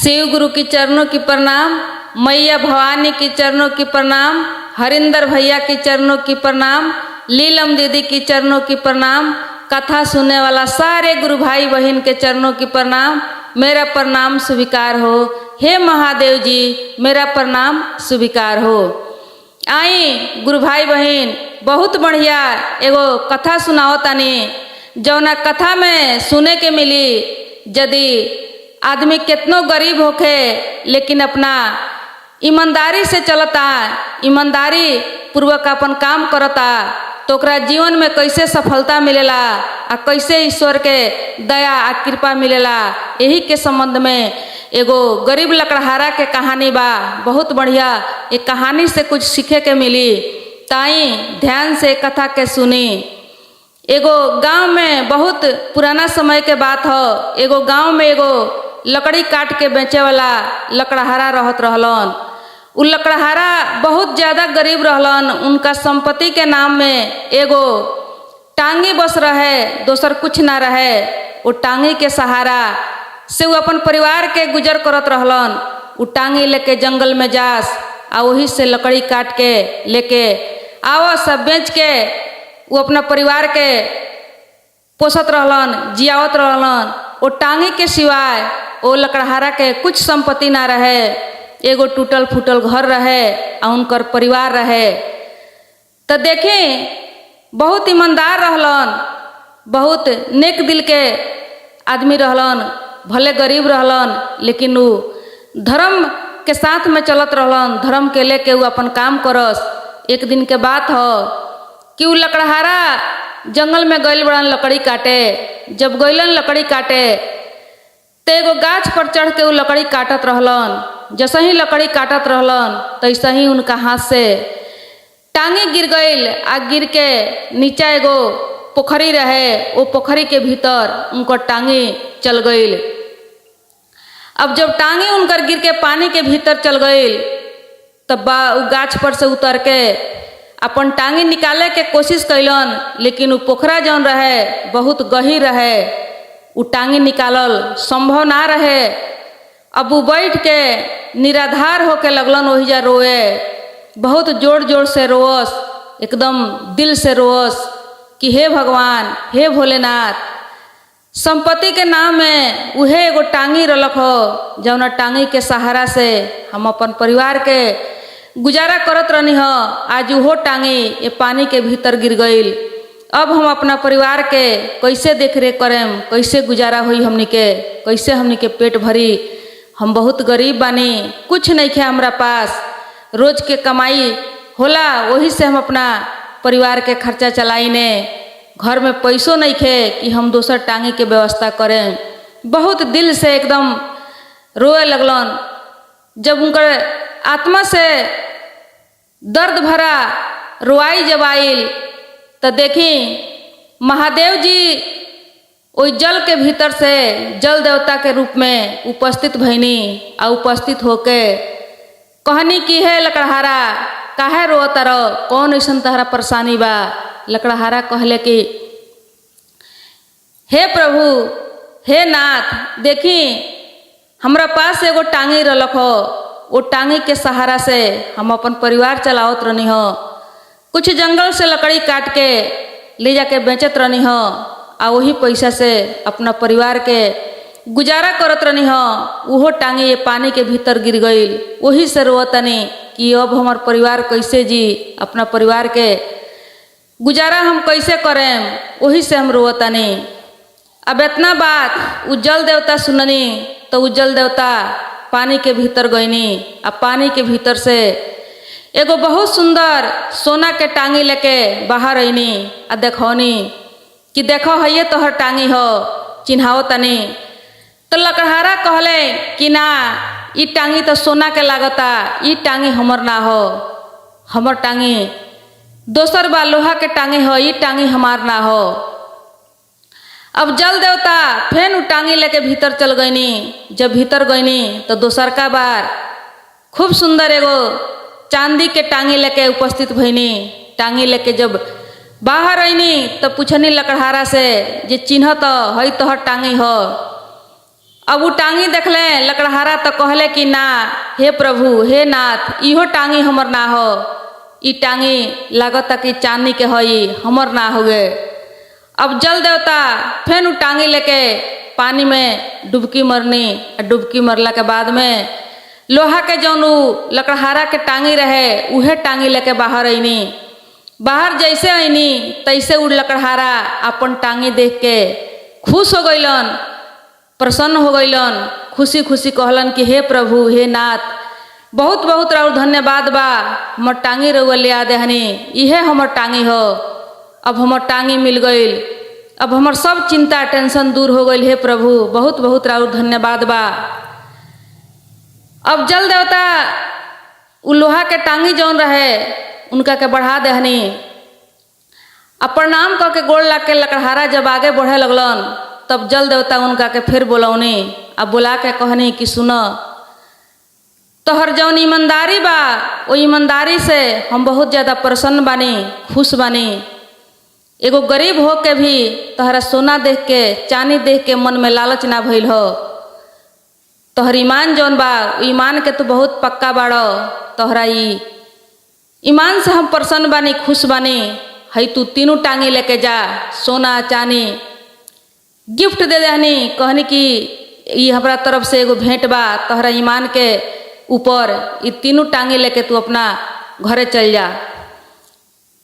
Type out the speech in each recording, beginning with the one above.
शिव गुरु की चरणों की प्रणाम, मैया भवानी की चरणों की प्रणाम, हरिंदर भैया की चरणों की प्रणाम, लीलम दीदी की चरणों की प्रणाम, कथा सुनने वाला सारे गुरु भाई बहन के चरणों की प्रणाम। मेरा प्रणाम स्वीकार हो। हे महादेव जी, मेरा प्रणाम स्वीकार हो। आई गुरु भाई बहन, बहुत बढ़िया एगो कथा सुनाओ तानी, जौना कथा में सुने के मिली यदि आदमी कितनो गरीब होखे लेकिन अपना ईमानदारी से चलता, ईमानदारी पूर्वक अपन काम करता, तो ओकरा जीवन में कैसे सफलता मिलेला आ कैसे ईश्वर के दया आ कृपा मिलेला। यही के संबंध में एगो गरीब लकड़हारा के कहानी बा। बहुत बढ़िया एक कहानी से कुछ सीखे के मिली, ताई ध्यान से कथा के सुनी। एगो गांव में बहुत पुराना समय के बात हो, एगो गांव में एगो लकड़ी काट के बेचे वाला लकड़हारा रहत रहलन। उ लकड़हारा बहुत ज़्यादा गरीब रहलन। उनका संपत्ति के नाम में एगो टांगी बस रहे, दोसर कुछ ना रहे। वो टांगी के सहारा से वो अपन परिवार के गुजर करत रहलन। वो टांगी लेके जंगल में जास आ वही से लकड़ी काट के लेके आवा सब बेच के वो अपना परिवार के पोसत रहलन, जियावत रहलन। वो टांगी के सिवाय वो लकड़हारा के कुछ संपत्ति ना रहे। एगो टूटल फूटल घर रहे आ उनकर परिवार रहे। तो देखी बहुत ईमानदार रहलन, बहुत नेक दिल के आदमी रहलन। भले गरीब रहलन लेकिन वो धर्म के साथ में चलत रहलन, धर्म के लेके वो अपन काम करस। एक दिन के बात हो कि वो लकड़हारा जंगल में गइल बड़न लकड़ी काटे। जब गइलन लकड़ी काटे तो एगो गाछ पर चढ़ के वो लकड़ी काटत रहलन। जैसे ही लकड़ी काटत रहलन तैसे ही उनका हाथ से टांगी गिर गइल आ गिर के नीचा एगो पोखरी रहे। वो पोखरी के भीतर उनकर टांगी चल गइल। अब जब टांगी उनकर गिर के पानी के भीतर चल गइल तब वो गाछ पर से उतर के अपन टांगी निकाले के कोशिश कैलन, लेकिन वो पोखरा जौन रहे बहुत गहीर रहे, वो टांगी निकालल संभव ना रहे। अब वो बैठ के निराधार होके लगलन वही रोए। बहुत जोर जोर से रोस, एकदम दिल से रोस कि हे भगवान, हे भोलेनाथ, संपत्ति के नाम में उहे एगो टांगी रलक हो, जौना टांगी के सहारा से हम अपन परिवार के गुजारा करत रहनी हो। आज वो टांगी ये पानी के भीतर गिर गइल। अब हम अपना परिवार के कैसे देख रेख करें, कैसे गुजारा हुई हमनी के, कैसे हमनी के पेट भरी। हम बहुत गरीब बानी, कुछ नहीं खे हमरा पास। रोज के कमाई होला वही से हम अपना परिवार के खर्चा चलाई ने। घर में पैसों नहीं खे कि हम दोसर टांगी के व्यवस्था करें। बहुत दिल से एकदम रोए लगलन। जब उनकर आत्मा से दर्द भरा रोआई जब आइल तो देखी महादेव जी ओई जल के भीतर से जल देवता के रूप में उपस्थित भइनी। आ उपस्थित होके कहनी कि हे लकड़हारा, काहे रोत रहो, कौन ऐसा तहरा परेशानी बा। लकड़हारा कहले कि हे प्रभु, हे नाथ, देखी हमरा पास एगो टांगी रलक हो। वो टांगी के सहारा से हम अपन परिवार चलावत रहनी हो। कुछ जंगल से लकड़ी काट के ले जाके बेचत रहनी हो आ वही पैसा से अपना परिवार के गुजारा करत रहनी हो। वो टांगी ये पानी के भीतर गिर गइल। वही से रोतनी कि अब हमार परिवार कैसे जी, अपना परिवार के गुजारा हम कैसे करें, वही से हम रोतनी। अब इतना बात उज्जल देवता सुननी तो उज्जल देवता पानी के भीतर गईनी। अब पानी के भीतर से एगो बहुत सुंदर सोना के टांगी लेके बाहर आईनी आ देखौनी कि देखो है ये तोहर टांगी हो, चिन्हाओ तनी। तो लकड़हारा कहले कि ना, ई टांगी तो सोना के लागता, ई टांगी हमर ना हो, हमर टांगी दोसर बा, लोहा के टांगी हो, ई टांगी हमार ना हो। अब जल देवता फेन उ टांगी लेके भीतर चल गईनी। जब भीतर गईनी तो दोसर का बार खूब सुंदर एगो चांदी के टांगी लेके उपस्थित भईनी। टांगी लेके जब बाहर आईनी तो पूछनी लकड़हारा से जे चिन्ह तो हई तोहर टांगी हो। अब वो टांगी देखले लकड़हारा तो कहले कि ना हे प्रभु हे नाथ इहो टांगी हमर ना हो, ई टांगी लागत कि चांदी के हई हमर ना होगे। अब जल देवता फिर वो टांगी लेके पानी में डुबकी मरनी। डुबकी मरला के बाद में लोहा के जौन लकड़हारा के टांगी रहे उहे टांगी लेके बाहर अईनी। बाहर जैसे अईनी तैसे उ लकड़हारा अपन टांगी देख के खुश हो गईलन, प्रसन्न हो गईलन, खुशी खुशी कहलन कि हे प्रभु हे नाथ बहुत बहुत राउर धन्यवाद बा, हमर टांगी रउआ ले आ देहनी, इहे हमर टांगी हो। अब हमर टांगी मिल गईल, अब हमर सब चिंता टेंशन दूर हो गईल, हे प्रभु बहुत बहुत राउर धन्यवाद बा। अब जल देवता उ लोहा के टांगी जौन रहे उनका के बढ़ा देहनी। अब प्रणाम करके गोड़ ला के लकड़हारा जब आगे बढ़े लगलन तब जल देवता उनका के फिर बोलौनी। अब बुला के कहनी कि सुनो तोहर जौन ईमानदारी बा वो ईमानदारी से हम बहुत ज़्यादा प्रसन्न बानी, खुश बानी। एगो गरीब हो के भी तोहरा सोना देख के चांदी देख के मन में लालच ना भइल हो। तोहर ईमान जौन बा ईमान के तो बहुत पक्का बाड़ो, तोहरा ईमान से हम प्रसन्न बानी, खुश बानी। हई तू तीनों टांगी लेके जा, सोना चांदी गिफ्ट दे देहनी। कहनी कि ये हमारा तरफ से एगो भेंट बा तोहरा ईमान के ऊपर, ये तीनों टांगी लेके तू अपना घरे चल जा।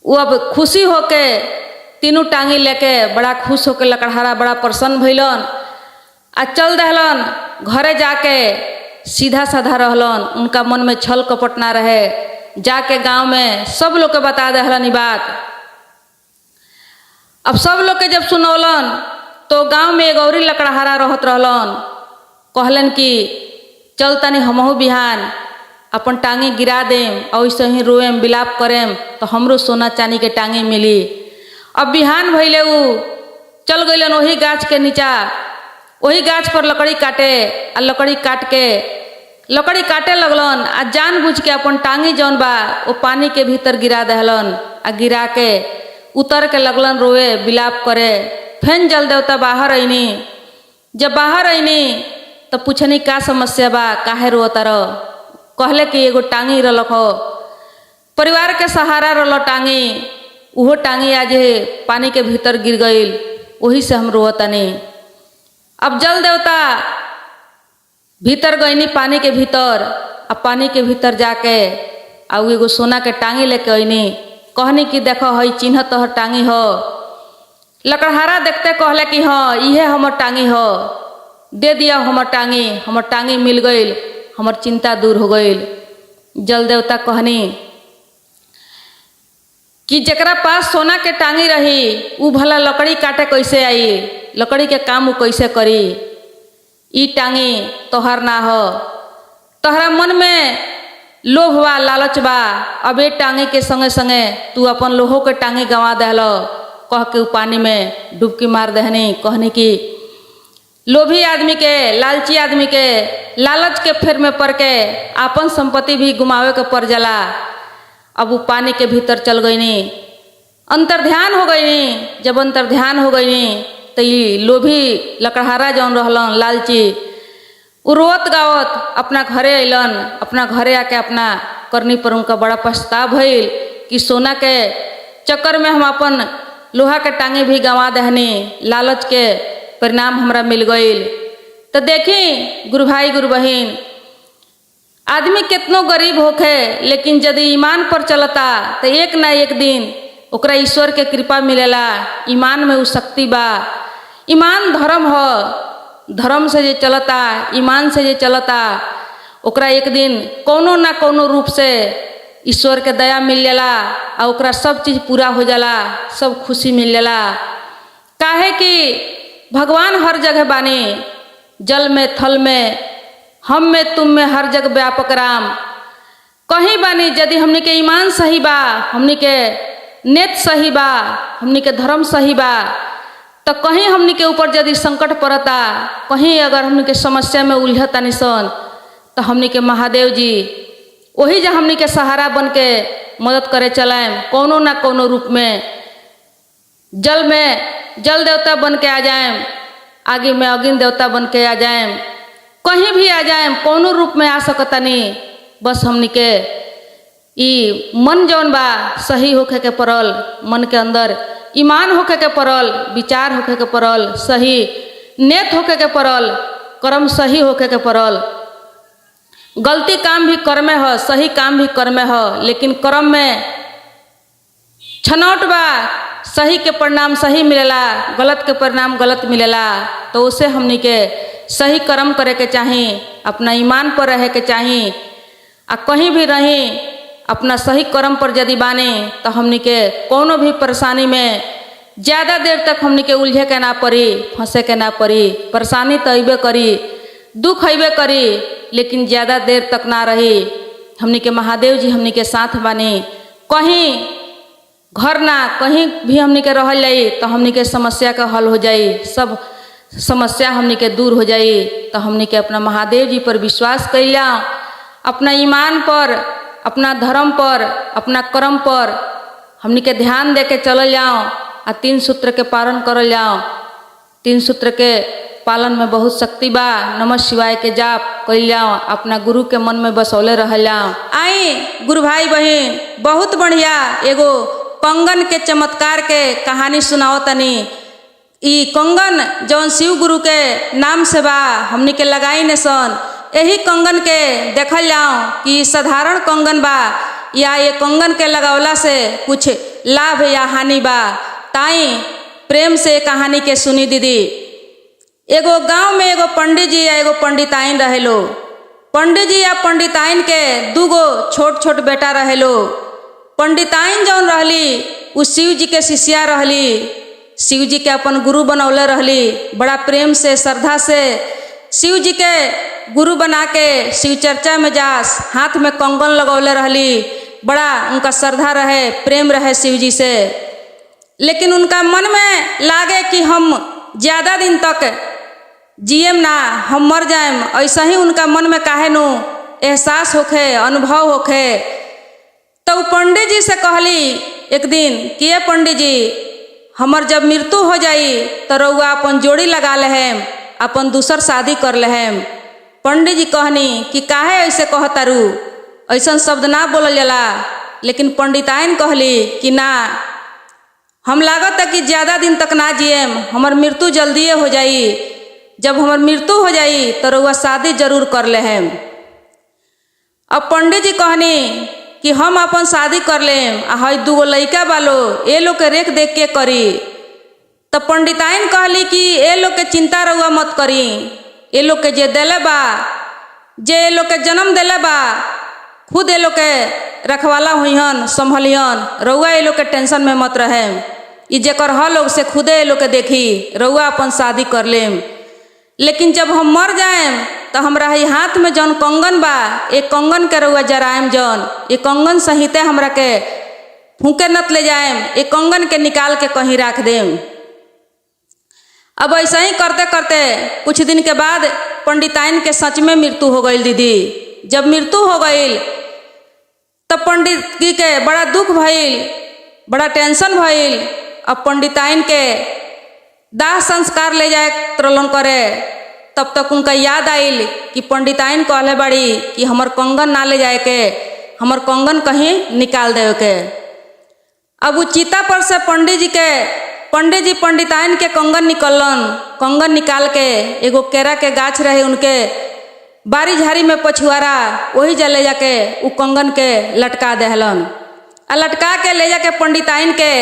वो अब खुशी होके तीनों टांगी लेके बड़ा खुश होके लकड़हारा बड़ा प्रसन्न भइलन आ चल दहलन घरे। जाके सीधा साधा रहलन, उनका मन में छल कपट ना रहे। जाके गांव में सब लोग के बता दहलन ई बात। अब सब लोग के जब सुनौलन तो गांव में एगो औरी लकड़हारा रहत रहलन। कहलन कि चल तनी हमहू बिहान अपन टांगी गिरा देम और वैसे ही रोएम बिलाप करेम तो हमरो सोना चांदी के टांगी मिली। अब बिहान भइले उ चल गईलन वही गाछ के नीचा, वही गाछ पर लकड़ी काटे। आ लकड़ी काट के लकड़ी काटे लगलन आ जानबूझ के अपन टांगी जौन बा वो पानी के भीतर गिरा दहलन। आ गिरा के उतर के लगलन रोए बिलाप करे। फिर जल देवता बाहर अईनी। जब बाहर अईनी तो पूछनी का समस्या बा, काहे रोता रह। कहले कि एगो टांगी रलक हो, परिवार के सहारा रल टांगी, उहो टांगी आज पानी के भीतर गिर गईल, वही से हम रोतनी। अब जल देवता भीतर गईनी पानी के भीतर। अब पानी के भीतर जाके आ एगो सोना के टांगी लेके अईनी। कहनी कि देखो हई चिन्ह तोहर टांगी हो। लकड़हारा देखते कहले कि हाँ इहे हमर टांगी हो, दे दिया हमर टांगी। हमर टांगी मिल गईल, हमर चिंता दूर हो गईल। जल देवता कहनी कि जकरा पास सोना के टांगी रही उ भला लकड़ी काटे कैसे आई, लकड़ी के काम उ कैसे करी। ई टांगी तोहर ना हो, तोहरा मन में लोभ बा लालच बा। अब ए टांगी के संगे संगे तू अपन लोहो के टांगी गंवा दहलो। कह के उ पानी में डुबकी मार दहनी। कहनी कि लोभी आदमी के, लालची आदमी के लालच के फेर में पड़ के आपन संपत्ति भी गुमावे के पड़ जाला। अब वो पानी के भीतर चल गईनी, अंतर्ध्यान हो गईनी। जब अंतर्ध्यान हो गईनी तो ये लोभी लकड़हारा जौन रहलन लालची उ रोत गावत अपना घरे अइलन। अपना घरे आके अपना करनी पर उनका बड़ा पछताव भइल कि सोना के चक्कर में हम अपन लोहा के टांगी भी गंवा दहनी, लालच के परिणाम हमरा मिल गईल। तो देखी गुरु भाई गुरु बहिन, आदमी कितनो गरीब होखे लेकिन यदि ईमान पर चलता तो एक ना एक दिन ओकरा ईश्वर के कृपा मिलेला। ईमान में उ शक्ति बा। ईमान धर्म हो, धर्म से जे चलता, ईमान से जे चलता ओकरा एक दिन कोनो ना कोनो रूप से ईश्वर के दया मिल जाला और ओकरा सब चीज़ पूरा हो जाला, सब खुशी मिल जाला। काहे कि भगवान हर जगह बानी, जल में थल में, हम में तुम में, हर जगह व्यापक राम। कहीं बानी यदि हमनी के ईमान सही बा, हमनी के नेत सही बा, हमनी के धर्म सही बा, तो कहीं हमनी के ऊपर यदि संकट पड़ता, कहीं अगर हमनी के समस्या में उलझता निसन तो हमनी के महादेव जी वही जो हमनी के सहारा बन के मदद करे चलाएं। कोनो ना कोनो रूप में जल देवता बन के आ जाएं। आगे में अग्नि देवता बन के आ जाए, कहीं भी आ जाए, कोनो रूप में आ सकतानी। बस हमनी के ई मन जौन बा सही होखे के पड़ल, मन के अंदर ईमान होखे के पड़ल, विचार होखे के पड़ल, सही नेत होखे के पड़ल, कर्म सही होखे के पड़ल। गलती काम भी कर्मे हो, सही काम भी कर्मे हो, लेकिन कर्म में छनौट बा, सही के परिणाम सही मिलेला, गलत के परिणाम गलत मिलेला। तो उसे हमनी के सही कर्म करे के चाही, अपना ईमान पर रहे के चाही। आ कहीं भी रही अपना सही कर्म पर यदि बानी तो हमनी के कोनो भी परेशानी में ज़्यादा देर तक हमनी के उलझे के ना पड़ी, फंसे के ना पड़ी। परेशानी तो अबे करी, दुख अबे करी, लेकिन ज़्यादा देर तक ना रही। हमनी के महादेव जी हमनी के साथ बानी। कहीं घर ना कहीं भी हमनी के रहल जाई तो हमनी के समस्या का हल हो जाई, सब समस्या हमनी के दूर हो जाई। तो हमनी के अपना महादेव जी पर विश्वास कइला, अपना ईमान पर, अपना धर्म पर, अपना कर्म पर हमनी के ध्यान दे के चल जाओ आ 3 सूत्र के पालन करल जाओ। 3 सूत्र के पालन में बहुत शक्ति बा। नमः शिवाय के जाप कइल जाओ, अपना गुरु के मन में बसौले रहल जाओ। आई गुरु भाई बहन, बहुत बढ़िया एगो कंगन के चमत्कार के कहानी सुनाओ तनी। ई कंगन जौन शिव गुरु के नाम से बा हमनी के लगाई ने सन। यही कंगन के देखल जाओ कि साधारण कंगन बा या ये कंगन के लगावला से कुछ लाभ या हानि बा। ताई प्रेम से कहानी के सुनी दीदी। एगो गांव में एगो पंडित जी या एगो पंडिताइन रहेलो। पंडित जी या पंडिताइन के 2 गो छोट छोट बेटा रहेलो। पंडिताइन जौन रहली उ शिव जी के शिष्या रहली, शिव जी के अपन गुरु बनौले रहली। बड़ा प्रेम से श्रद्धा से शिव जी के गुरु बना के शिव चर्चा में जास, हाथ में कंगन लगौले रहली। बड़ा उनका श्रद्धा रहे, प्रेम रहे शिव जी से। लेकिन उनका मन में लागे कि हम ज़्यादा दिन तक जियम ना, हम मर जाएम, ऐसा ही उनका मन में काहे नु एहसास होखे, अनुभव होखे। तो पंडित जी से कहली एक दिन कि ये पंडित जी, हमर जब मृत्यु हो जाई तो रउआ अपन जोड़ी लगा लेहेम, अपन दूसर शादी कर लेहेम। पंडित जी कहनी कि काहे ऐसे कहतारू, ऐसा शब्द ना बोलल जाला। लेकिन पंडिताइन कहली कि ना, हम लागत है कि ज़्यादा दिन तक ना जियम, हमर मृत्यु जल्दिए हो जाई। जब हमर मृत्यु हो जाई तो रउआ शादी जरूर कर लेहेम। अब पंडित जी कहनी कि हम अपन शादी कर लेम, आ हई 2 गो लइका बालो, ए लोग के रेख देख के करी। तो पंडिताइन कहली कि ए लोग के चिंता रउआ मत करी, ए लोग के जे देले बा, जे ए लोग के जन्म देले बा, खुद ए लोग के रखवाला हुईहन, संभलियन। रउआ ए लोग के टेंशन में मत रहे, ई जेकर ह लोग से खुदे ए लोग के देखी, रउआ अपन शादी कर लेम। लेकिन जब हम मर जाएम तो हमरा ही हाथ में जौन कंगन बा, एक कंगन के रउआ जराएम जौन, ये कंगन सहिते हमरा के फूके नत ले जाएम, एक कंगन के निकाल के कहीं रख देम। अब ऐसा ही करते करते कुछ दिन के बाद पंडिताइन के सच में मृत्यु हो गई दीदी। जब मृत्यु हो गई तब पंडित जी के बड़ा दुख भइल, बड़ा टेंशन भइल। अब पंडिताइन के दाह संस्कार ले जाए तरलन करे, तब तक उनका याद आइल कि पंडिताइन कहले बाड़ी कि हमर कंगन ना ले जाए के, हमर कंगन कहीं निकाल देवे के। अब वो चिता पर से पंडित जी पंडिताइन के कंगन निकलन। कंगन निकाल के एगो केरा के गाछ रहे उनके बारी झाड़ी में पछुआरा, वही जा ले जाके उ कंगन के लटका देहलन। आ लटका के ले जाके पंडिताइन के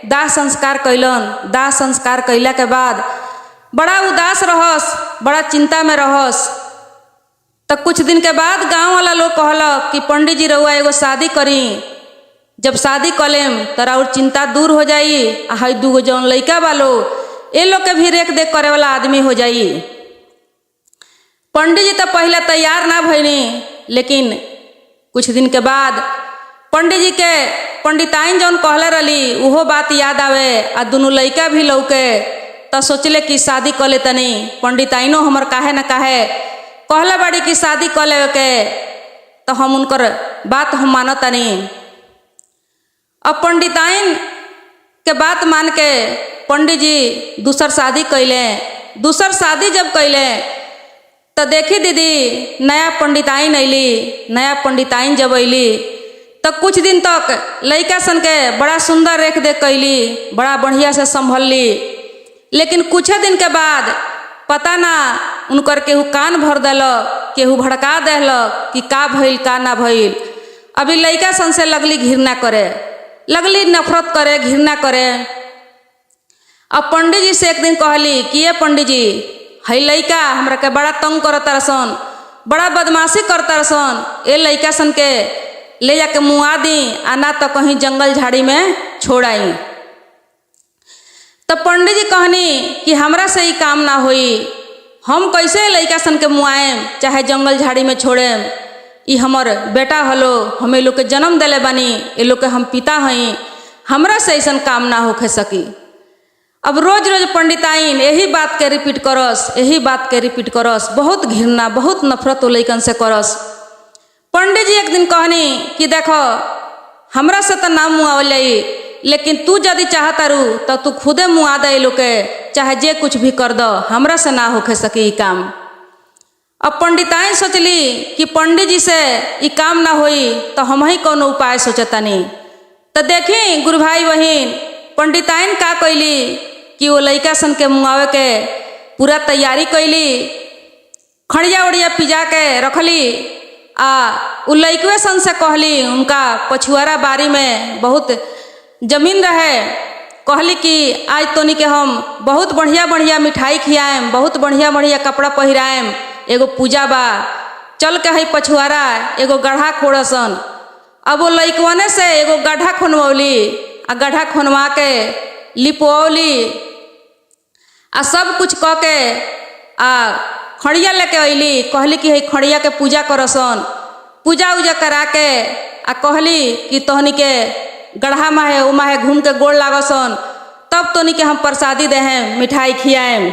दाह संस्कार कैलन। दाह संस्कार कैला के बाद बड़ा उदास रहस, बड़ा चिंता में रहस। तो कुछ दिन के बाद गांव वाला लोग कहलक कि पंडित जी रउआ एगो शादी करी, जब शादी कलेम तोरा और चिंता दूर हो जाई, आ हई 2 गो जौन लइका बालो ए लोग के भी रेख देख करे वाला आदमी हो जाई। पंडित जी तो पहले तैयार ना भइनी, लेकिन कुछ दिन के बाद पंडित जी के पंडिताइन जौन कहले रही उहो बात याद आवे, आ 2 लइका भी लौके। तो सोचले कि शादी कर ले तनी। पंडिताइनो हमर काहे न काहे कहले बाड़ी कि शादी कर ले के, तो हम उनकर बात हम मानतनी। अब पंडिताइन के बात मान के पंडित जी दूसर शादी कैले। दूसर शादी जब कैले तो देखी दीदी नया पंडिताइन अली। नया पंडिताइन जब अली तो कुछ दिन तक लड़का सन के बड़ा सुंदर रेख देख कैली, बड़ा बढ़िया से संभल ली। लेकिन कुछ दिन के बाद पता ना उनकर केहू कान भर दिलक, केहू भड़का दिलक कि का भइल का ना भइल। अभी लड़का सन से लगली घृणा करे, लगली नफरत करे, घृणा करे। अब पंडित जी से एक दिन कहली कि ये पंडित जी है लड़का हमरा के बड़ा तंग करता रसन, बड़ा बदमाशी करता रसन, ये लड़का सन के ले जाके मुआ दी आ ना तो कहीं जंगल झाड़ी में छोड़ आई। तो पंडित जी कहनी कि हमरा से ही काम ना होई, हम कैसे लड़का सन के मुआएम चाहे जंगल झाड़ी में छोड़ेम। ई हमर बेटा हलो, हमें लोग के जन्म दिले बानी, ये लोग के हम पिता हई, हमरा से ऐसा काम ना होके सकी। अब रोज रोज पंडिताइन यही बात के रिपीट करस, यही बात के रिपीट करस, बहुत घृणा बहुत नफरत लइकन से करस। पंडित जी एक दिन कहनी कि देखो हमरा से तो ना मुआवल जाई, लेकिन तू यदि चाहता रू तो तू खुदे मुआ दे लोग के, चाहे जे कुछ भी कर दो, हमरा से ना होके सकी ई काम। अब पंडिताइन सोचली कि पंडित जी से ई काम ना होई तो हम ही कौन उपाय सोचतानी। तो देखी गुरु भाई बहन पंडिताइन का कैली कि वो लड़का सन के मुआवे के पूरा तैयारी कैली, खड़िया उड़िया पिजा के रखली आ उ लड़कवे सन से कहली, उनका पछुआरा बारी में बहुत जमीन रहे, कहली कि आज तोनी के हम बहुत बढ़िया बढ़िया मिठाई खियाएम, बहुत बढ़िया बढ़िया कपड़ा पहिराएम, एगो पूजा बा, चल के है पछुआरा एगो गड्ढा खोड़सन। अब वो लड़कवने से एगो गड्ढा खुनवली आ गड्ढा खुनवा के लिपवली आ सब कुछ कह के आ खड़िया लेके अली, कहली कि है खड़िया के पूजा करसन। पूजा उजा करा के आ कहली कि तोहनी के गड्ढा माहे उ माहे घूम के गोड़ लागसन, तब तोहनी के हम प्रसादी देहें, मिठाई खियाएम।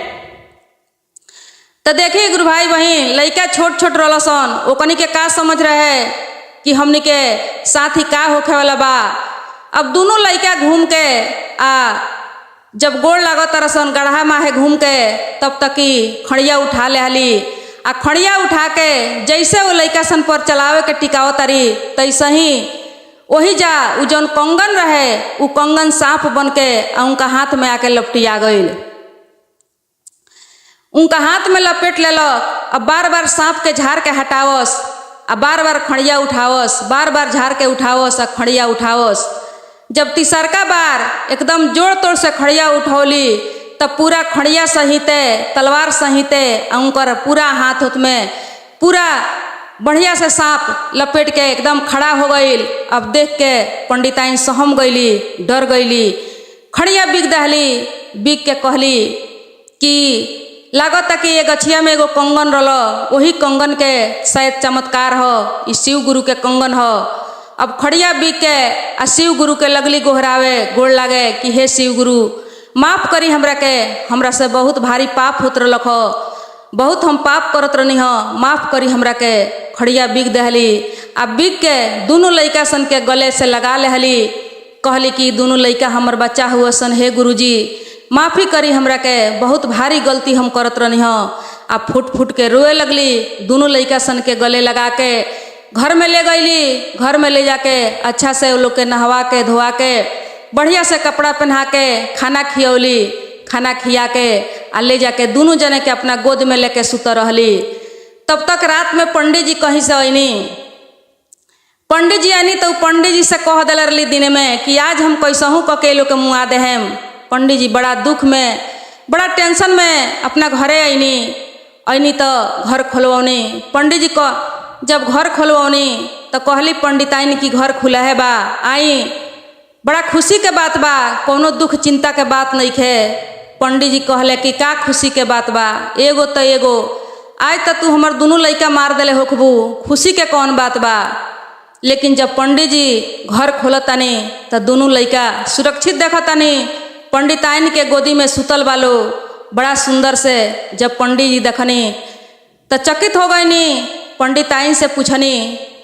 तो देखिए गुरु भाई बहन लड़का छोट छोट रहसन, ओकनी के का समझ रहे कि हमनी के साथ ही का होखे वाला बा। अब दोनों लड़का घूम के आ जब गोड़ लागत रसन गड्ढा माहे घूम के, तब तक ही खड़िया उठा ले हली आ खड़िया उठा के जैसे वो लड़का सन पर चलावे के टिकाव तारी तैसे ही वही जा उ जौन कंगन रहे उ कंगन सांप बन के आ उनका हाथ में आके लपटिया गईल। उनका हाथ में लपेट लेलक। अब बार बार सांप के झाड़ के हटावस आ बार बार खड़िया उठावस, बार बार झाड़ के उठावस आ खड़िया उठावस। जब तीसरका बार एकदम जोड़ तोड़ से खड़िया उठौली तब पूरा खड़िया सहिते तलवार सहिते उनकर पूरा हाथ उत में पूरा बढ़िया से सांप लपेट के एकदम खड़ा हो गईल। अब देख के पंडिताइन सहम गईली, डर गईली, खड़िया बिग दहली, बिग के कहली कि लागत कि ये गछिया में एगो कंगन रल, वही कंगन के शायद चमत्कार हो, ई शिव गुरु के कंगन हो। अब खड़िया बिक के आ शिव गुरु के लगली गोहरावे, गोड़ लागे कि हे शिव गुरु माफ करी हमरा के, हमरा से बहुत भारी पाप होत रहलक हो, बहुत हम पाप करत रहनी हो, माफ करी हमरा के। खड़िया बिक दहली आ बिक के दोनों लड़का सन के गले से लगा लेहली, कहली कि दोनों लड़का हमर बच्चा हुआ सन, हे गुरुजी माफ़ी करी हमरा के, बहुत भारी गलती हम करत रहनी हो। आ फुट फुट के रोए लगली, दोनों लड़का सन के गले लगा के घर में ले गईली। घर में ले जाके अच्छा से वो लोग के नहवा के धोवा के बढ़िया से कपड़ा पहना के खाना खियौली, खाना खिया के आ ले जाके दोनों जने के अपना गोद में लेके सुत रहली। तब तक रात में पंडित जी कहीं से आईनी, पंडित जी आनी तो पंडित जी से कह दिल रही दिन में कि आज हम कैसहूँ कके लोग के मुआ देहम। पंडित जी बड़ा दुख में बड़ा टेंशन में अपना घरे आईनी तो घर खोलवनी। पंडित जी को जब घर खोलवनी तो कहली पंडिताइन की घर खुला है बा, आई बड़ा खुशी के बात बा, कोनो दुख चिंता के बात नहीं खे। पंडित जी कहले कि का खुशी के बात बा, एगो तो एगो आज तक तू हमर दोनों लड़का मार दिले होखबू, खुशी के कौन बात बा। लेकिन जब पंडित जी घर खोलतानी तो दोनों लड़का सुरक्षित देखतानी, पंडिताइन के गोदी में सुतल बालो बड़ा सुंदर से। जब पंडित जी देखनी तो चकित हो गईनी, पंडिताइन से पूछनी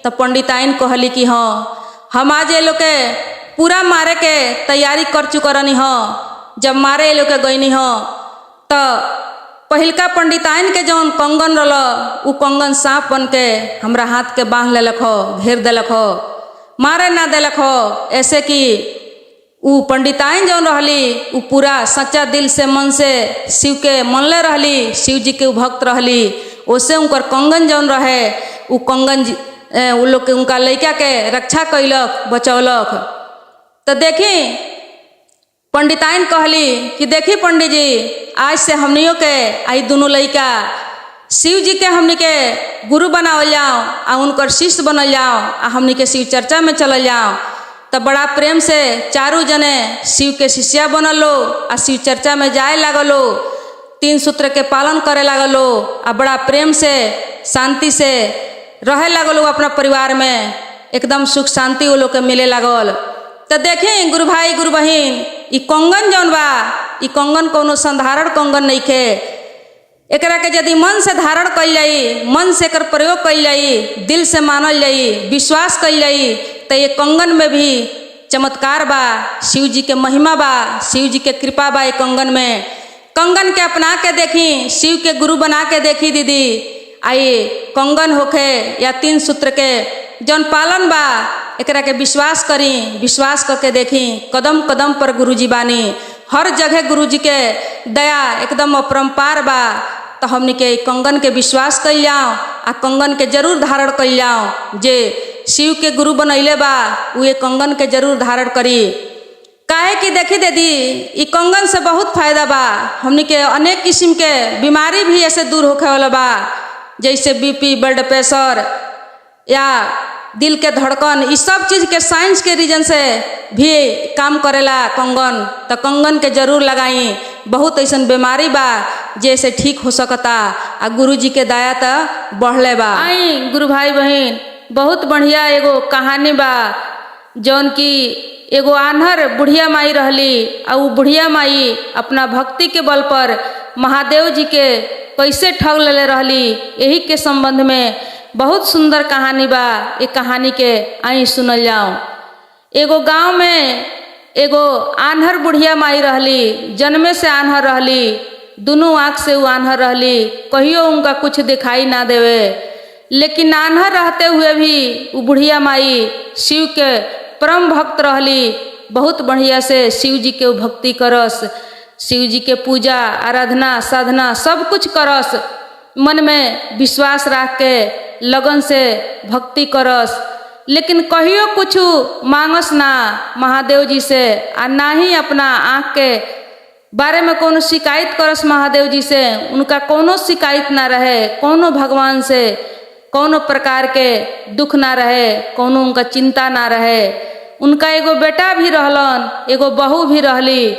तो पंडिताइन कहली कि हाँ हम आज ये लोग के पूरा मारे के तैयारी कर चुका रहनी हो। जब मारे ये लोग के गईनी हो तो पहिलका पंडिताइन के जौन कंगन रल उ कंगन सांप बन के हमरा हाथ के बांध लेलक हो, घेर देलक हो, मारे ना देलक हो। ऐसे कि उ पंडिताइन जौन रहली उ पूरा सच्चा दिल से मन से शिव के मनले रहली, शिव जी के उ भक्त रहली। ओसे उनकर कंगन जौन रहे उ कंगन उ लोग के उनका लड़का के रक्षा कैलक, बचौलक। तो देखी पंडिताइन कहली कि देखी पंडित जी, आज से हमनियों के आई दोनों लड़का शिव जी के हमनी के गुरु बनावल जाओ आ उनकर शिष्य बनल जाओ आ हमनी के शिव चर्चा में चलल जाओ। तब बड़ा प्रेम से चारों जने शिव के शिष्या बनल लो आ शिव चर्चा में जाए लागलो, 3 सूत्र के पालन करे लागलो आ बड़ा प्रेम से शांति से रहे लागलो अपना परिवार में, एकदम सुख शांति वो लोग के मिले लागल। तो देखें गुरु भाई गुरु बहन, ई कंगन जौन बा ई कंगन कोनो साधारण कंगन नहीं खे। एकरा के यदि मन से धारण कइल जाई, मन से एकर प्रयोग कइल जाई, दिल से मानल जाई, विश्वास कइल जाई, तो ये कंगन में भी चमत्कार बा, शिव जी के महिमा बा, शिव जी के कृपा बा। ये कंगन में कंगन के अपना के देखी, शिव के गुरु बना के देखी दीदी। आइए कंगन होखे या 3 सूत्र के जौन पालन बा एकरा के विश्वास करी, विश्वास करके देखी। कदम कदम पर गुरु जी बानी, हर जगह गुरु जी के दया एकदम अपरंपार बा। तो हमनी के कंगन के विश्वास कइल जाओ आ कंगन के जरूर धारण कइल जाओ। जे शिव के गुरु बनैले बा उ ये कंगन के जरूर धारण करी। काहे कि देखी दीदी ई कंगन से बहुत फायदा बा। हमनी के अनेक किस्म के बीमारी भी ऐसे दूर होखे वाला बा, जैसे बीपी, ब्लड प्रेशर या दिल के धड़कन, इस सब चीज़ के साइंस के रीजन से भी काम करेला कंगन। तो कंगन के जरूर लगाई, बहुत ऐसा बीमारी बा जैसे ठीक हो सकता आ गुरु जी के दया तो बढ़ले बा। आई गुरु भाई बहन, बहुत बढ़िया एगो कहानी बा जौन की एगो आन्हर बुढ़िया माई रहली आ उ बुढ़िया माई अपना भक्ति के बल पर महादेव जी के कैसे ठग लेले रहली, यही के संबंध में बहुत सुंदर कहानी बा। ये कहानी के आई सुनल जाओ। एगो गांव में एगो आन्हर बुढ़िया माई रहली, जन्मे से आन्हर रहली, दोनों आँख से वो आन्हर रहली, कहियो उनका कुछ दिखाई ना देवे। लेकिन आन्हर रहते हुए भी वो बुढ़िया माई शिव के परम भक्त रहली, बहुत बढ़िया से शिव जी के भक्ति करस, शिव जी के पूजा आराधना साधना सब कुछ करस, मन में विश्वास रख के लगन से भक्ति करस। लेकिन कहियो कुछ मांगस ना महादेव जी से, आ ना ही अपना आँख के बारे में कोनो शिकायत करस महादेव जी से। उनका कोनो शिकायत ना रहे, कोनो भगवान से कोनो प्रकार के दुख ना रहे, कोनो उनका चिंता ना रहे। उनका एगो बेटा भी रहलन, एगो बहू भी रहली,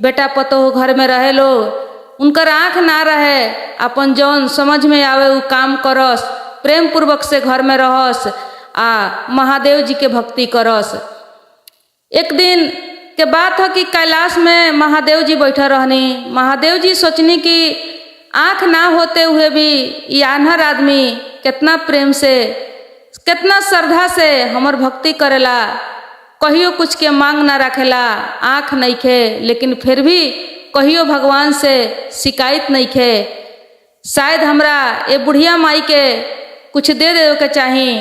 बेटा पतोह घर में रहे लो। उनकर आँख ना रहे, अपन जौन समझ में आवे वो काम करस, प्रेम पूर्वक से घर में रहस आ महादेव जी के भक्ति करस। एक दिन के बात है कि कैलाश में महादेव जी बैठा रहनी। महादेव जी सोचनी कि आँख ना होते हुए भी ये आन्हर आदमी कितना प्रेम से कितना श्रद्धा से हमर भक्ति करेला, कहियो कुछ के मांग ना रखेला, आँख नहीं खे, लेकिन फिर भी कहियो भगवान से शिकायत नहीं खे। शायद हमरा ये बुढ़िया माई के कुछ दे देवे के चाही।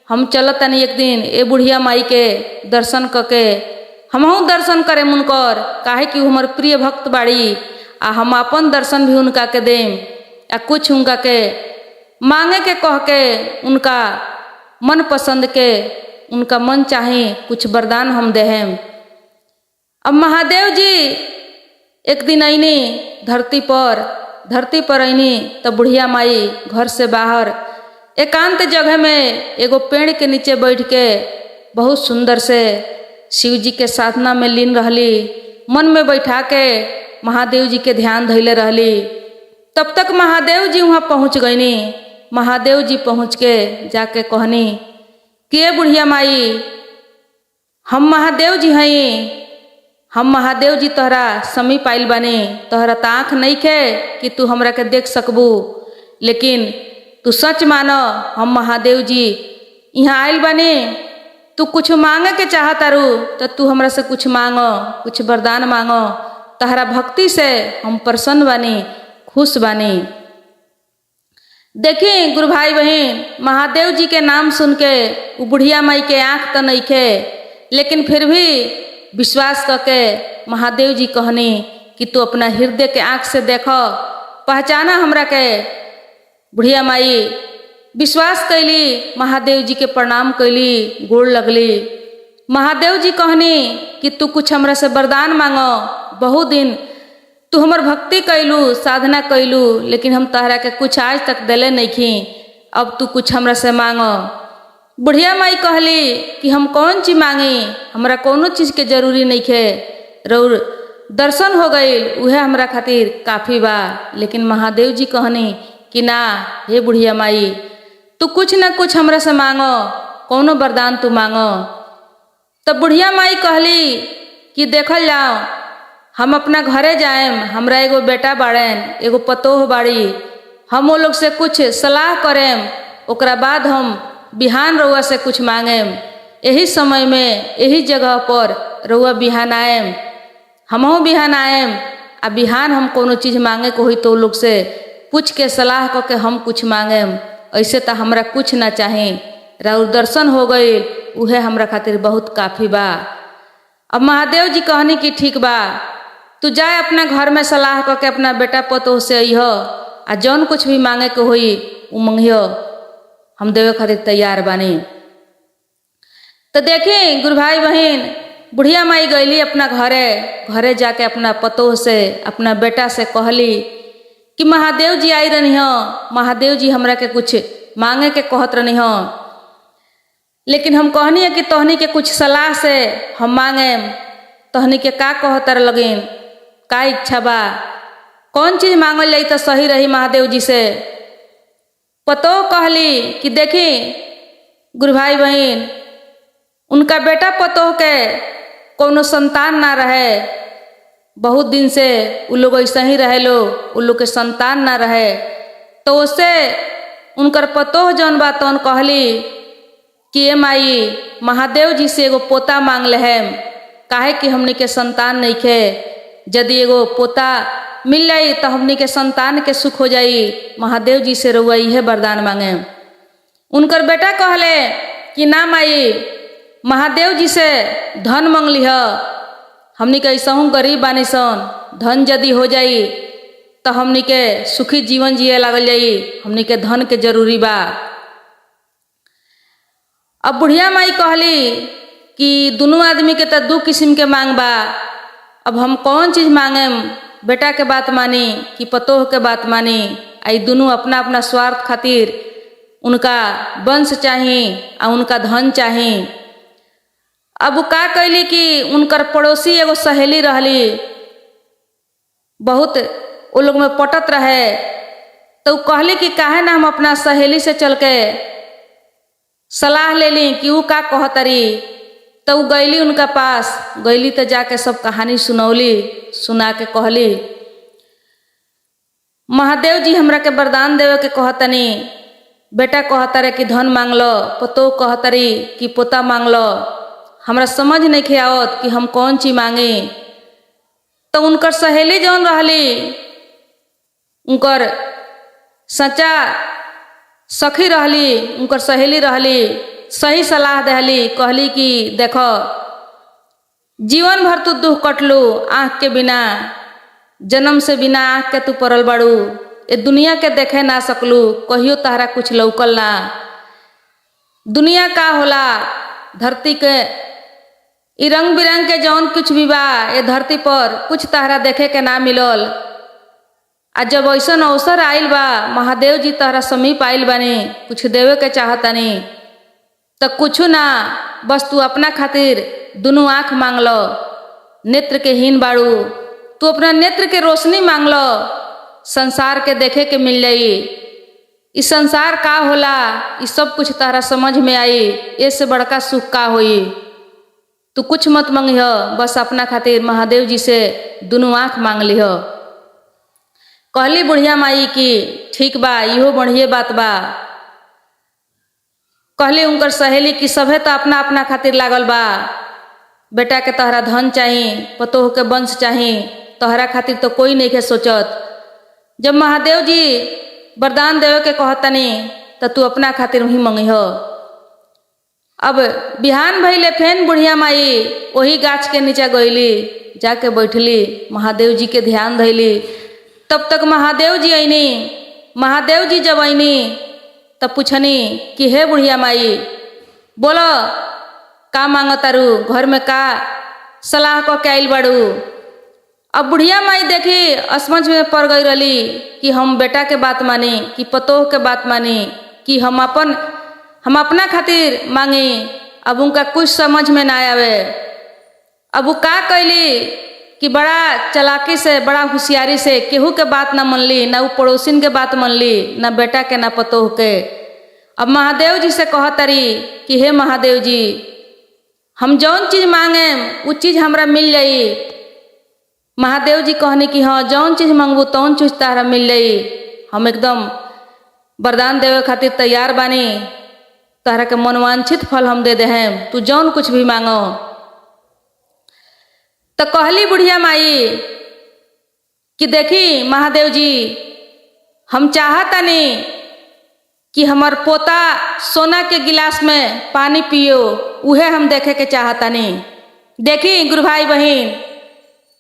हम चलत तनी एक दिन ये बुढ़िया माई के दर्शन करके हमहू दर्शन करे उनकर, काहे कि हमर प्रिय भक्त बाड़ी आ हम अपन दर्शन भी उनका के देम आ कुछ उनका के मांगे के कह के उनका मन पसंद के उनका मन चाहे कुछ वरदान हम देहेम। अब महादेव जी एक दिन आईनी धरती पर आईनी तो बुढ़िया माई घर से बाहर एकांत जगह में एगो पेड़ के नीचे बैठ के बहुत सुंदर से शिव जी के साधना में लीन रहली, मन में बैठा के महादेव जी के ध्यान धैले रहली। तब तक महादेव जी वहाँ पहुँच गईनी। महादेव जी पहुँच के जाके कहनी कि ये बुढ़िया माई, हम महादेव जी हई, हम महादेव जी तोहरा समीप आइल बानी, तोहरा त आँख नहीं खे कि तू हमरा के देख सकबू, लेकिन तू सच मानो हम महादेव जी यहाँ आइल बानी, तू कुछ मांगे के चाहतारू तो तू हमरा से कुछ मांगो, कुछ वरदान मांगो, तहरा भक्ति से हम प्रसन्न बानी, खुश बानी। देखी गुरु भाई बहन, महादेव जी के नाम सुन के वो बुढ़िया माई के आँख तो नहीं खे, लेकिन फिर भी विश्वास करके महादेव जी कहनी कि तू अपना हृदय के आँख से देखो, पहचाना हमरा के। बुढ़िया माई विश्वास कैली, महादेव जी के प्रणाम कैली, गोड़ लगली। महादेव जी कहनी कि तू कुछ हमरा से वरदान मांगो। बहुत दिन तू हमर भक्ति कैलू, साधना कैलू, लेकिन हम तहरा के कुछ आज तक दिले नहीं खी। अब तू कुछ हमरा से मांगो। बुढ़िया माई कहली कि हम कौन चीज मांगी, हमरा कोनो चीज के जरूरी नहीं खे, रउर दर्शन हो गई उहे हमरा खातिर काफी बा। लेकिन महादेव जी कहनी कि ना, हे बुढ़िया माई, तू कुछ ना कुछ हमरा से मांगो, कोनो वरदान तू मांगो। तब बुढ़िया माई कहली कि देखल जाओ, हम अपना घरे जाएम, हमरा एगो बेटा बाड़ेन, एगो पतोह बाड़ी, हम वो लोग से कुछ सलाह करेम, ओकरा बाद हम बिहान रउआ से कुछ मांगेम। यही समय में यही जगह पर रउआ बिहान आएम, हमहू बिहान आएम, आ बिहान हम कोनो चीज़ मांगे को हुई तो वो लोग से पूछ के सलाह करके हम कुछ मांगेम। ऐसे तो हमरा कुछ ना चाही, रउर दर्शन हो गई उहे हमरा खातिर बहुत काफ़ी बा। अब महादेव जी कहनी कि ठीक बा, तू जाए अपना घर में सलाह करके अपना बेटा पतोह से अइह, आ जौन कुछ भी मांगे के होई उ मंगियो, हम देवे खातिर तैयार बानी। तो देखी गुरु भाई बहन, बुढ़िया माई गईली अपना घरे जाके अपना पतोह से, अपना बेटा से कहली कि महादेव जी आई रहनी हो, महादेव जी हमरा के कुछ मांगे के कहत रहनी हो, लेकिन हम कहनी है कि तोहनी के कुछ सलाह से हम मांगे। तोहनी के का कहतर लगिन, का इच्छा बा, कौन चीज मांगल जाई तो सही रही महादेव जी से। पतोह कहली कि देखी गुरु भाई बहन, उनका बेटा पतोह के कोनो संतान ना रहे, बहुत दिन से उ लोग ऐसे ही रहे लो, उ लोग के संतान ना रहे। तो उससे उनकर पतोह जौन बा तौन कहली कि ये माई, महादेव जी से एगो पोता मांग लेहम, काहे कि हमनी के संतान नहीं खे, यदि एगो पोता मिल जाई तो हमनी के संतान के सुख हो जाई, महादेव जी से रउआ इहे वरदान मांगे। उनकर बेटा कहले कि ना माई, महादेव जी से धन मांग लिह, हमनी के ऐसा हूँ गरीब बानी सन, धन यदि हो जाई तो हमनी के सुखी जीवन जिए लागल जाई, हमनी के धन के जरूरी बा। अब बुढ़िया माई कहली कि दोनों आदमी के तो दो किस्म के मांग बा, अब हम कौन चीज़ मांगेम, बेटा के बात मानी कि पतोह के बात मानी। आई दोनों अपना अपना स्वार्थ खातिर उनका वंश चाही आ उनका धन चाही। अब का कैली कि उनकर पड़ोसी एगो सहेली रहली, बहुत वो लोग में पटत रहे, तो कहली कि काहे ना हम अपना सहेली से चल के सलाह ले ली कि वो का कहतरी। तो गईली उनका पास, गईली तो जाके सब कहानी सुनौली, सुना के कहली महादेव जी हमरा के वरदान देवे के कहतनी, बेटा कहतरे कि धन मांग लो, पतोह कहतरी कि पोता मांग लो, हमरा समझ नहीं खे आवत कि हम कौन चीज मांगी। तो उनकर सहेली जौन रहली, उनकर सच्चा सखी रहली, उनकर सहेली रहली, सही सलाह दहली, कहली कि देखो जीवन भर तू दुख कटलू आँख के बिना, जन्म से बिना आँख के तू पड़ल बाड़ू, ये दुनिया के देखे ना सकलू, कहियो तहरा कुछ लौकल ना। दुनिया का होला, धरती के ई रंग बिरंग के जौन कुछ भी बा ये धरती पर कुछ तहरा देखे के ना मिलल। आ जब ऐसा अवसर आइल बा, महादेव जी तहरा समीप आइल बानी, कुछ देवे के चाहतानी, तो कुछ ना, बस तू अपना खातिर दोनों आँख मांग लो, नेत्र के हीन बाड़ू, तू अपना नेत्र के रोशनी मांग लो, संसार के देखे के मिल जाई। इस संसार का होला, इस सब कुछ तहरा समझ में आई, इससे बड़का सुख का होई। तू कुछ मत मांगिह, बस अपना खातिर महादेव जी से दोनों आँख मांग लिह। कहली बुढ़िया माई की ठीक बा, इहो बढ़िया बात बा। कहली उनकर सहेली की सभे तो अपना अपना खातिर लागल बा, बेटा के तहरा धन चाही, पतोह के वंश चाही, तहरा खातिर तो कोई नहीं के सोचत। जब महादेव जी वरदान देवे के कहतनी तो तू अपना खातिर वही मंगी हो। अब बिहान भइले फेन बुढ़िया माई वही गाछ के नीचे गईली, जाके बैठली, महादेव जी के ध्यान धैली। तब तक महादेव जी अइनी। महादेव जी जब अइनी तब पूछनी कि हे बुढ़िया माई बोलो का मांगो तारू, घर में का सलाह को के आइल बाड़ू। अब बुढ़िया माई देखी असमझ में पड़ गई रही कि हम बेटा के बात मानी कि पतोह के बात मानी कि हम अपना खातिर मांगी। अब उनका कुछ समझ में ना आवे। अब वो का कैली कि बड़ा चलाकी से, बड़ा होशियारी से केहू के बात ना मनली, ना वो पड़ोसिन के बात मनली, ना बेटा के ना पतोह के। अब महादेव जी से कहतरी कि हे महादेव जी, हम जौन चीज मांगे वो चीज हमरा मिल जाई। महादेव जी कहने कि हाँ, जौन चीज मांगबू तौन चीज तारा मिल जाई। हम एकदम वरदान देवे खातिर तैयार बानी, तारा के मनवांछित फल हम दे दे हैं, तू जौन कुछ भी मांगो। तो कहली बुढ़िया माई कि देखी महादेव जी, हम चाहतानी कि हमार पोता सोना के गिलास में पानी पियो, उहे हम देखे के चाहतानी। देखी गुरु भाई बहन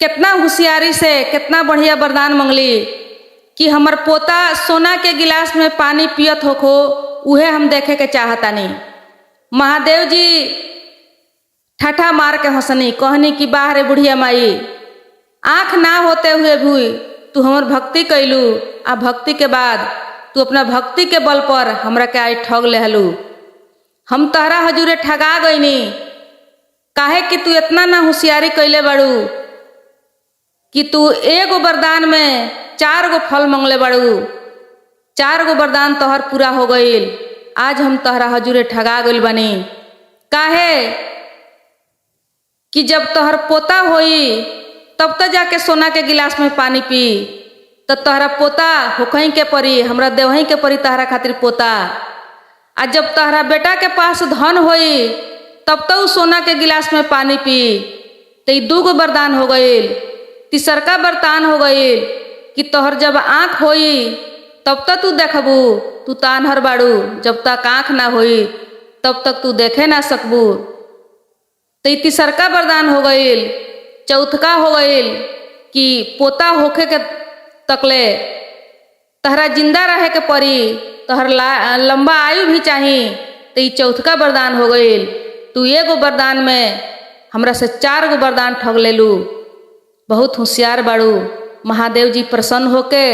कितना होशियारी से कितना बढ़िया वरदान मंगली कि हमार पोता सोना के गिलास में पानी पियत होखो, उहे हम देखे के चाहतानी। महादेव जी ठठा मार के हंसनी, कहनी कि बाहरे बुढ़िया माई, आँख ना होते हुए भी तू हमर भक्ति कैलू, आ भक्ति के बाद तू अपना भक्ति के बल पर हमरा के आई ठग लेहलू। हम तहरा हजूरे ठगा गईनी, काहे कि तू इतना ना होशियारी कैले बाड़ू कि तू एगो वरदान में 4 गो फल मंगले बाड़ू। 4 गो वरदान तोहर पूरा हो गईल। आज हम तहरा हजूरे ठगा गईल बानी। काहे कि जब तोहर पोता होई तब तो जाके सोना के गिलास में पानी पी, तो तोहरा पोता होखई के परी, हमरा देवही के परी तहरा खातिर पोता। आ जब तहरा बेटा के पास धन होई तब तो सोना के गिलास में पानी पी। तो 2 गो वरदान हो गईल। तीसरका वरदान हो गईल कि तोहर जब आँख होई तब तक तू देखबू, तू तो आन्हर बाड़ू, जब तक आँख ना होई तब तक तू देखे ना सकबू। तो तीसरका वरदान हो गईल। चौथका हो गईल कि पोता होखे के तकले तहरा जिंदा रहे के परी, तोहर लंबा आयु भी चाही। तो ये चौथका वरदान हो गईल। तू एगो वरदान में हमरा से 4 गो वरदान ठग लेलू। बहुत होशियार बाड़ू। महादेव जी प्रसन्न होके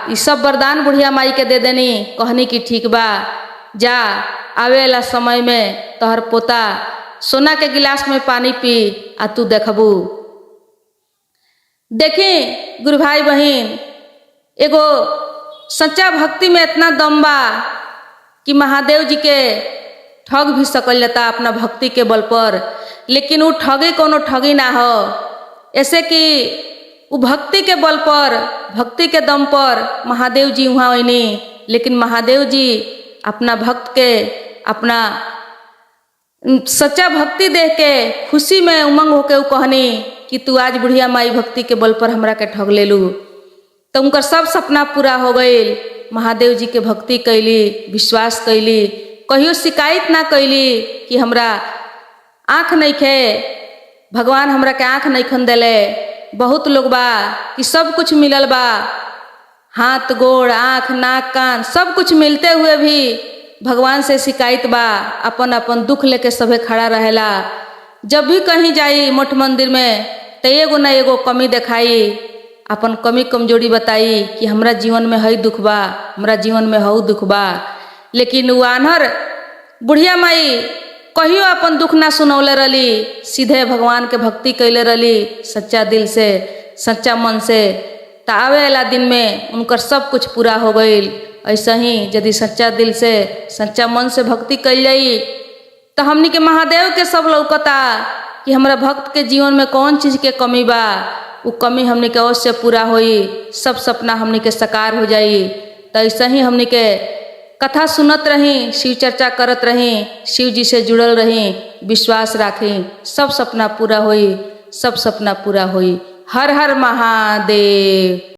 ये सब वरदान बुढ़िया माई के दे देनी। कहनी कि ठीक बा, जा आवेला समय में तोहर पोता सोना के गिलास में पानी पी, आ तू देखबू। देखी गुरु भाई बहन, एगो सच्चा भक्ति में इतना दम बा कि महादेव जी के ठग भी सकल जाता अपना भक्ति के बल पर। लेकिन वो ठगी कोनो ठगी ना हो, ऐसे कि वो भक्ति के बल पर, भक्ति के दम पर महादेव जी वहाँ आईनी। लेकिन महादेव जी अपना भक्त के अपना सच्चा भक्ति देख के खुशी में उमंग होके कहनी कि तू आज बुढ़िया माई भक्ति के बल पर हमरा के ठग लेलू। तो उनका सब सपना पूरा हो गईल। महादेव जी के भक्ति कैली, विश्वास कैली, कहियो शिकायत ना कैली कि हमरा आँख नहीं खे, भगवान हमरा के आँख नहीं खन देले। बहुत लोग बा कि सब कुछ मिलल बा, हाथ गोड़ आँख नाक कान सब कुछ मिलते हुए भी भगवान से शिकायत बा। अपन अपन दुख लेके सभे खड़ा रहेला। जब भी कहीं जाई मठ मंदिर में तो एगो ना एगो कमी दिखाई, अपन कमी कमजोरी बताई कि हमरा जीवन में हई दुख बा, हमरा जीवन में हऊ दुख बा। लेकिन वो आन्हर बुढ़िया माई कहियो अपन दुख ना सुनौले रली, सीधे भगवान के भक्ति कैले रली सच्चा दिल से, सच्चा मन से। तो आवे वाला दिन में उनकर सब कुछ पूरा हो गईल। ऐसा ही यदि सच्चा दिल से, सच्चा मन से भक्ति कैल जाई तो हमनी के महादेव के सब लौकता कि हमरा भक्त के जीवन में कौन चीज के कमी बा। वो कमी हमनी के अवश्य पूरा होई, सब सपना हमनी के साकार हो जाई। तो ऐसा ही हमनी के कथा सुनत रही, शिव चर्चा करत रही, शिव जी से जुड़ल रही, विश्वास राखी, सब सपना पूरा होई, सब सपना पूरा होई। हर हर महादेव।